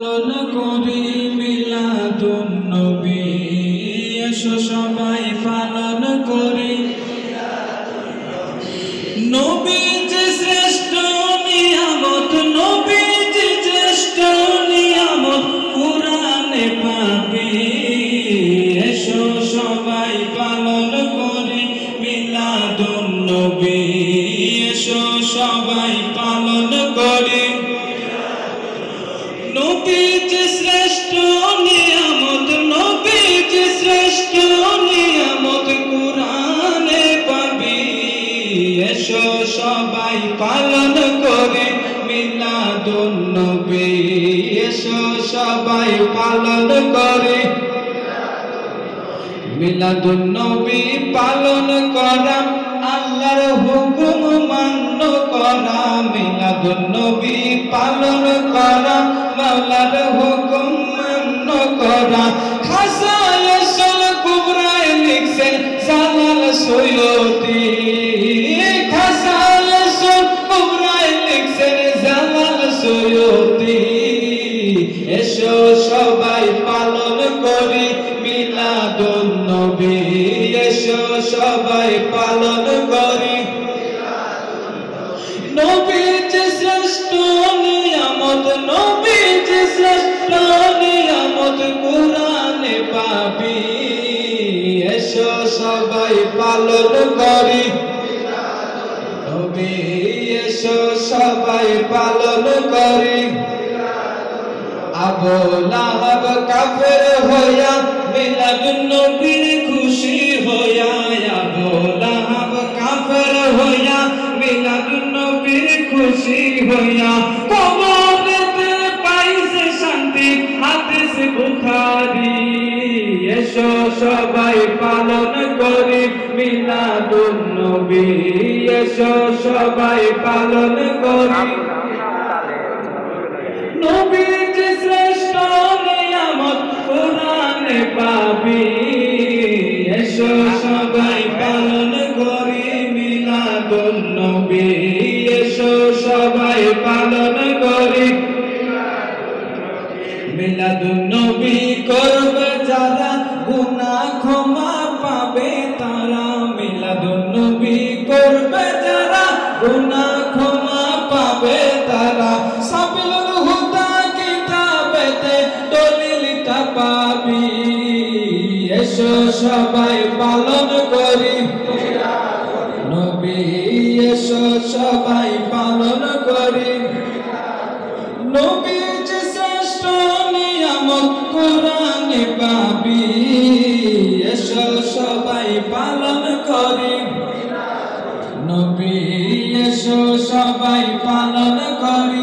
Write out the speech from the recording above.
পালন করি মিলাদুন নবী, এসো সবাই পালন করি নবী যে শ্রেষ্ঠ নিয়ামত, নবী যে শ্রেষ্ঠ নিয়ামত কুরআনে পাবি। এসো সবাই পালন করি মিলাদুন নবী, এসো সবাই পালন করি নবী যে শ্রেষ্ঠ নিয়ামত, নবী যে শ্রেষ্ঠ নিয়ামত কুরআনে পাবি। এসো সবাই পালন করে মিলাদুন নবী, এসো সবাই পালন করে মিলাদুন নবী। পালন করা আল্লাহর হুকুম মান্য করা, মিলাদুন নবী পালন করা মাওলার হুকুম মান্য করা। খাসায়াতুল কুবরায় লিখছেন জালাল সৈয়দী, খাসায়াতুল কুবরায় লিখছেন জালাল সৈয়দী। এসো সবাই পালন করি মিলাদুন নবী, এসো সবাই পালন করি নবী যে শ্রেষ্ঠ নিয়ামত, নবী যে শ্রেষ্ঠ নিয়ামত কুরআনে পাবি। এসো সবাই পালন করি নবী, এসো সবাই পালন করি। আবু লাহাব কাফের হইয়া মিলাদুন নবীর খুশি হইয়া, আবু লাহাব কাফের হইয়া মিলাদুন নবীর খুশি হইয়া। কবরেতে পাইছে শান্তি হাদিস বুখারী। এসো সবাই পালন করি মিলাদুন নবী, এসো সবাই পালন করি নবী যে শ্রেষ্ঠ নিয়ামত কুরআনে পাবি। এসো সবাই পালন করি মিলাদুন নবী, এসো সবাই পালন করি মিলাদুন নবী। করবে যারা গুনাহ ক্ষমা পাবে তারা, মিলাদুন নবী করবে যারা গুনাহ ক্ষমা পাবে তারা। সাবিলুল হুদা কিতাবেতে দলিলটা পাবি। এসো সবাই পালন করি নবী, এসো সবাই পালন করি নবী যে শ্রেষ্ঠ নিয়ামত কুরআনে পাবি। এসো সবাই পালন করি নবী, এসো সবাই পালন করি